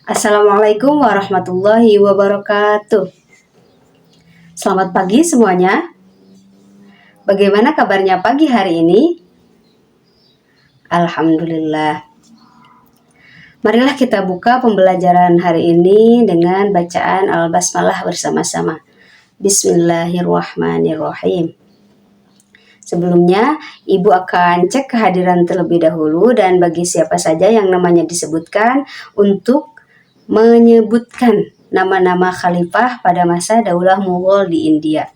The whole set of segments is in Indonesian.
Assalamualaikum warahmatullahi wabarakatuh. Selamat pagi semuanya. Bagaimana kabarnya pagi hari ini? Alhamdulillah. Marilah kita buka pembelajaran hari ini dengan bacaan Al-Basmalah bersama-sama. Bismillahirrahmanirrahim. Sebelumnya, Ibu akan cek kehadiran terlebih dahulu dan bagi siapa saja yang namanya disebutkan untuk menyebutkan nama-nama khalifah pada masa Daulah Mughal di India.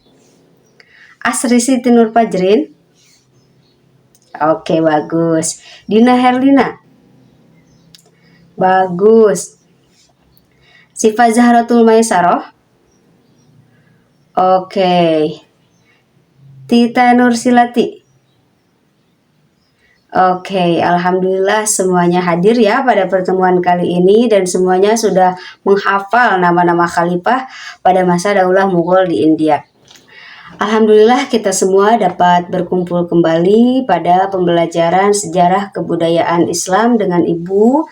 Asri Siti Nur Fajrin. Oke, bagus. Dina Herlina. Bagus. Syifa Zahratul Maisarah. Oke. Tita Nursilati. Oke, alhamdulillah semuanya hadir ya pada pertemuan kali ini dan semuanya sudah menghafal nama-nama khalifah pada masa Daulah Mughal di India. Alhamdulillah kita semua dapat berkumpul kembali pada pembelajaran sejarah kebudayaan Islam dengan Ibu.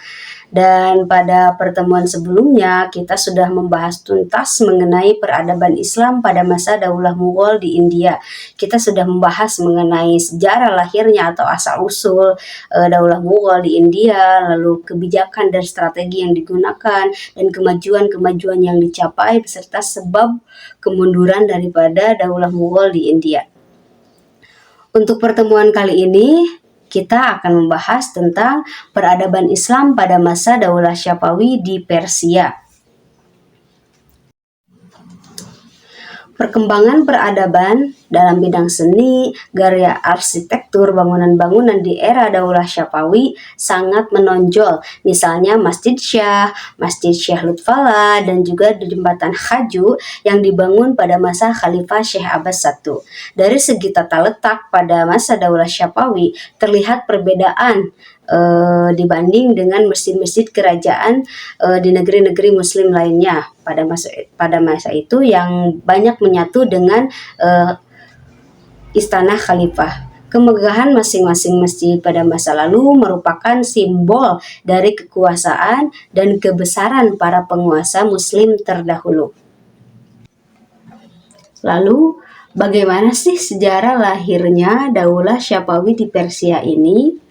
Dan pada pertemuan sebelumnya kita sudah membahas tuntas mengenai peradaban Islam pada masa Daulah Mughal di India. Kita sudah membahas mengenai sejarah lahirnya atau asal-usul Daulah Mughal di India, lalu kebijakan dan strategi yang digunakan, dan kemajuan-kemajuan yang dicapai beserta sebab kemunduran daripada Daulah Mughal di India. Untuk pertemuan kali ini kita akan membahas tentang peradaban Islam pada masa Daulah Syapawi di Persia. Perkembangan peradaban dalam bidang seni, gaya arsitektur, bangunan-bangunan di era Daulah Syapawi sangat menonjol. Misalnya Masjid Syekh Lutfallah, dan juga jembatan Khaju yang dibangun pada masa Khalifah Syekh Abbas I. Dari segi tata letak pada masa Daulah Syapawi terlihat perbedaan dibanding dengan masjid-masjid kerajaan di negeri-negeri Muslim lainnya pada masa itu yang banyak menyatu dengan istana khalifah. Kemegahan masing-masing masjid pada masa lalu merupakan simbol dari kekuasaan dan kebesaran para penguasa Muslim terdahulu. Lalu, bagaimana sih sejarah lahirnya Daulah Syapawi di Persia ini?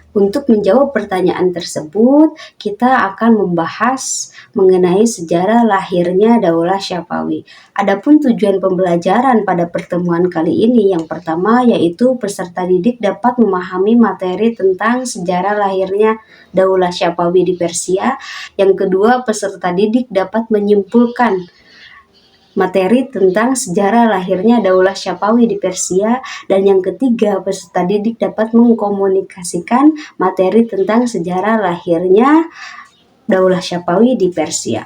Untuk menjawab pertanyaan tersebut, kita akan membahas mengenai sejarah lahirnya Daulah Syapawi. Adapun tujuan pembelajaran pada pertemuan kali ini yang pertama yaitu peserta didik dapat memahami materi tentang sejarah lahirnya Daulah Syapawi di Persia. Yang kedua, peserta didik dapat menyimpulkan materi tentang sejarah lahirnya Daulah Syapawi di Persia, dan yang ketiga peserta didik dapat mengkomunikasikan materi tentang sejarah lahirnya Daulah Syapawi di Persia.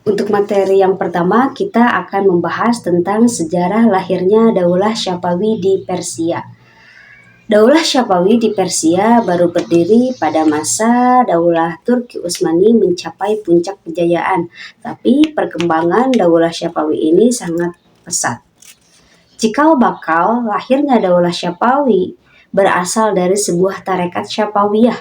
Untuk materi yang pertama kita akan membahas tentang sejarah lahirnya Daulah Syapawi di Persia. Daulah Syapawi di Persia baru berdiri pada masa Daulah Turki Utsmani mencapai puncak kejayaan, tapi perkembangan Daulah Syapawi ini sangat pesat. Cikal bakal lahirnya Daulah Syapawi berasal dari sebuah tarekat Syapawiyah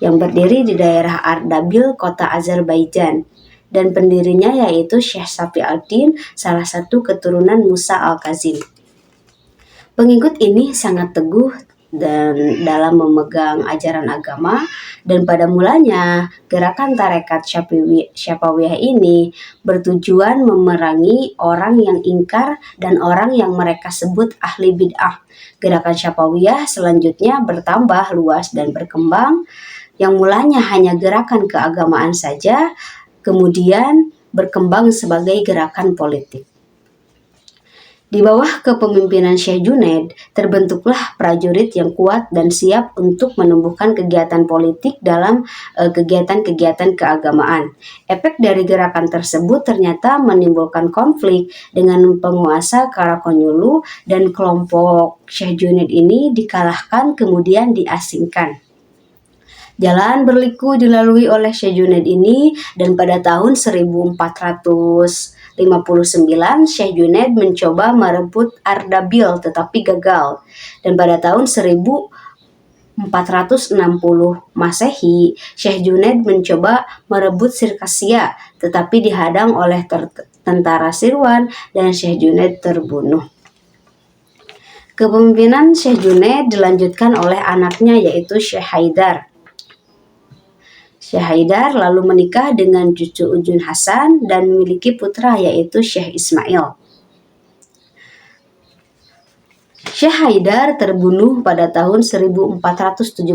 yang berdiri di daerah Ardabil, kota Azerbaijan, dan pendirinya yaitu Syekh Safi al-Din, salah satu keturunan Musa al-Kazim. Pengikut ini sangat teguh dan dalam memegang ajaran agama, dan pada mulanya gerakan tarekat Syapawiyah ini bertujuan memerangi orang yang ingkar dan orang yang mereka sebut ahli bid'ah. Gerakan Syapawiyah selanjutnya bertambah luas dan berkembang, yang mulanya hanya gerakan keagamaan saja, kemudian berkembang sebagai gerakan politik. Di bawah kepemimpinan Syekh Junaid, terbentuklah prajurit yang kuat dan siap untuk menumbuhkan kegiatan politik dalam kegiatan-kegiatan keagamaan. Efek dari gerakan tersebut ternyata menimbulkan konflik dengan penguasa Karakonyulu, dan kelompok Syekh Junaid ini dikalahkan kemudian diasingkan. Jalan berliku dilalui oleh Syekh Junaid ini, dan pada tahun 1459 Syekh Junaid mencoba merebut Ardabil tetapi gagal. Dan pada tahun 1460 460 Masehi, Syekh Junaid mencoba merebut Sirkasia, tetapi dihadang oleh tentara Sirwan dan Syekh Junaid terbunuh. Kepemimpinan Syekh Junaid dilanjutkan oleh anaknya yaitu Syekh Haidar. Syekh Haidar lalu menikah dengan cucu Ujun Hasan dan memiliki putra yaitu Syekh Ismail. Syekh Haidar terbunuh pada tahun 1476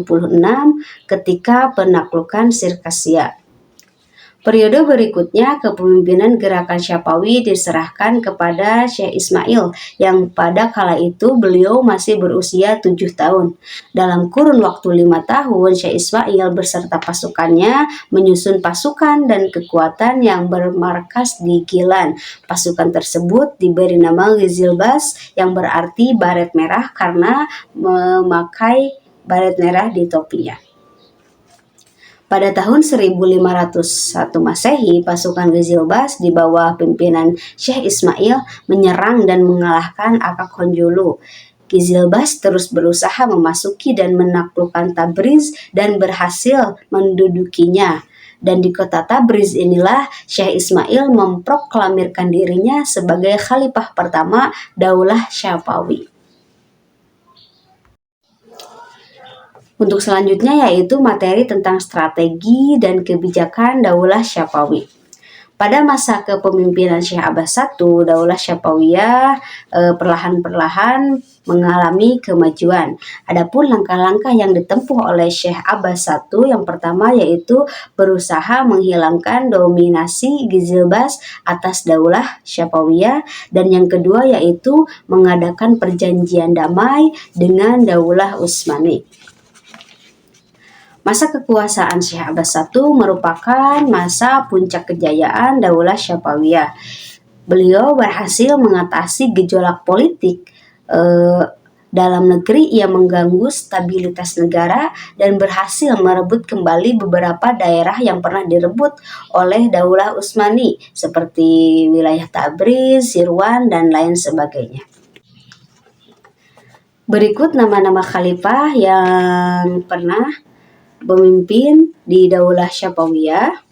ketika penaklukan Sirkasia. Periode berikutnya kepemimpinan gerakan Syapawi diserahkan kepada Syekh Ismail yang pada kala itu beliau masih berusia 7 tahun. Dalam kurun waktu 5 tahun, Syekh Ismail beserta pasukannya menyusun pasukan dan kekuatan yang bermarkas di Gilan. Pasukan tersebut diberi nama Ghizilbas yang berarti baret merah karena memakai baret merah di topinya. Pada tahun 1501 Masehi, pasukan Ghizilbas di bawah pimpinan Syekh Ismail menyerang dan mengalahkan Akak Honjulu. Ghizilbas terus berusaha memasuki dan menaklukkan Tabriz dan berhasil mendudukinya. Dan di kota Tabriz inilah Syekh Ismail memproklamirkan dirinya sebagai khalifah pertama Daulah Syapawi. Untuk selanjutnya yaitu materi tentang strategi dan kebijakan Daulah Syapawi. Pada masa kepemimpinan Syekh Abbas I, Daulah Syapawiyah perlahan-perlahan mengalami kemajuan. Adapun langkah-langkah yang ditempuh oleh Syekh Abbas I yang pertama yaitu berusaha menghilangkan dominasi Ghizilbas atas Daulah Syapawiyah, dan yang kedua yaitu mengadakan perjanjian damai dengan Daulah Utsmani. Masa kekuasaan Syekh Abbas I merupakan masa puncak kejayaan Daulah Syapawiyah. Beliau berhasil mengatasi gejolak politik dalam negeri yang mengganggu stabilitas negara dan berhasil merebut kembali beberapa daerah yang pernah direbut oleh Daulah Utsmani seperti wilayah Tabriz, Sirwan, dan lain sebagainya. Berikut nama-nama khalifah yang pernah pemimpin di Daulah Syapawiyah.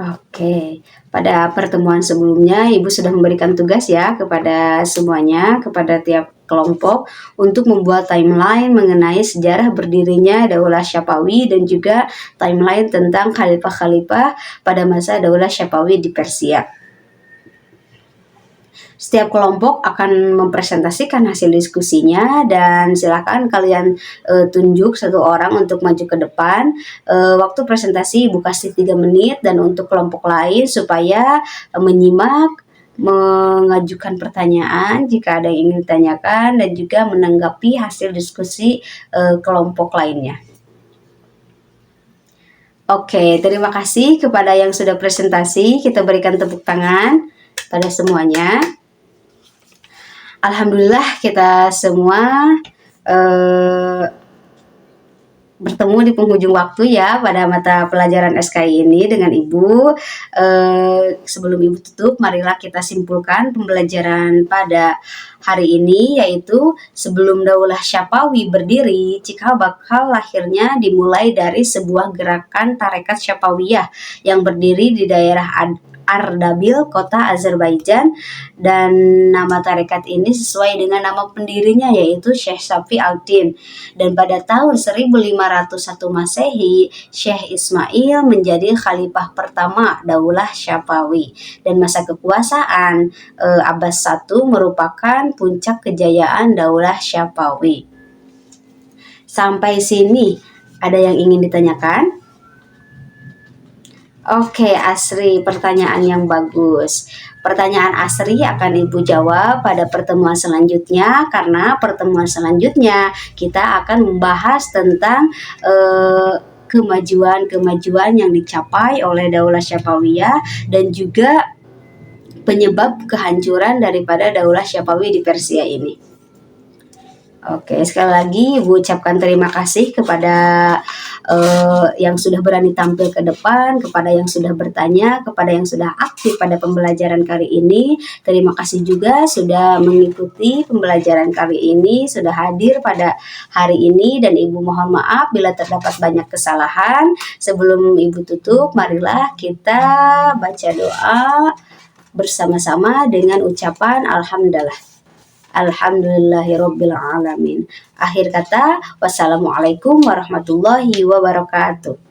Oke, pada pertemuan sebelumnya Ibu sudah memberikan tugas ya kepada semuanya, kepada tiap kelompok untuk membuat timeline mengenai sejarah berdirinya Daulah Syapawi dan juga timeline tentang khalifah-khalifah pada masa Daulah Syapawi di Persia. Setiap kelompok akan mempresentasikan hasil diskusinya dan silakan kalian tunjuk satu orang untuk maju ke depan. Waktu presentasi Ibu kasih 3 menit dan untuk kelompok lain supaya menyimak, mengajukan pertanyaan jika ada yang ingin ditanyakan dan juga menanggapi hasil diskusi kelompok lainnya. Oke, terima kasih kepada yang sudah presentasi. Kita berikan tepuk tangan pada semuanya. Alhamdulillah kita semua bertemu di penghujung waktu ya pada mata pelajaran SKI ini dengan Ibu. Sebelum Ibu tutup, marilah kita simpulkan pembelajaran pada hari ini, yaitu sebelum Daulah Syapawi berdiri, cikal bakal lahirnya dimulai dari sebuah gerakan tarekat Syapawiyah yang berdiri di daerah Ardabil, kota Azerbaijan, dan nama tarekat ini sesuai dengan nama pendirinya yaitu Syekh Safi al-Din. Dan pada tahun 1501 Masehi, Syekh Ismail menjadi khalifah pertama Daulah Syapawi, dan masa kekuasaan Abbas I merupakan puncak kejayaan Daulah Syapawi. Sampai sini ada yang ingin ditanyakan? Oke, Asri, pertanyaan yang bagus. Pertanyaan Asri akan Ibu jawab pada pertemuan selanjutnya, karena pertemuan selanjutnya kita akan membahas tentang kemajuan-kemajuan yang dicapai oleh Daulah Syapawiyah dan juga penyebab kehancuran daripada Daulah Syapawi di Persia ini. Oke, sekali lagi Ibu ucapkan terima kasih kepada yang sudah berani tampil ke depan, kepada yang sudah bertanya, kepada yang sudah aktif pada pembelajaran kali ini. Terima kasih juga sudah mengikuti pembelajaran kali ini, sudah hadir pada hari ini, dan Ibu mohon maaf bila terdapat banyak kesalahan. Sebelum Ibu tutup, marilah kita baca doa bersama-sama dengan ucapan Alhamdulillah. Alhamdulillahirabbil alamin. Akhir kata, wassalamualaikum warahmatullahi wabarakatuh.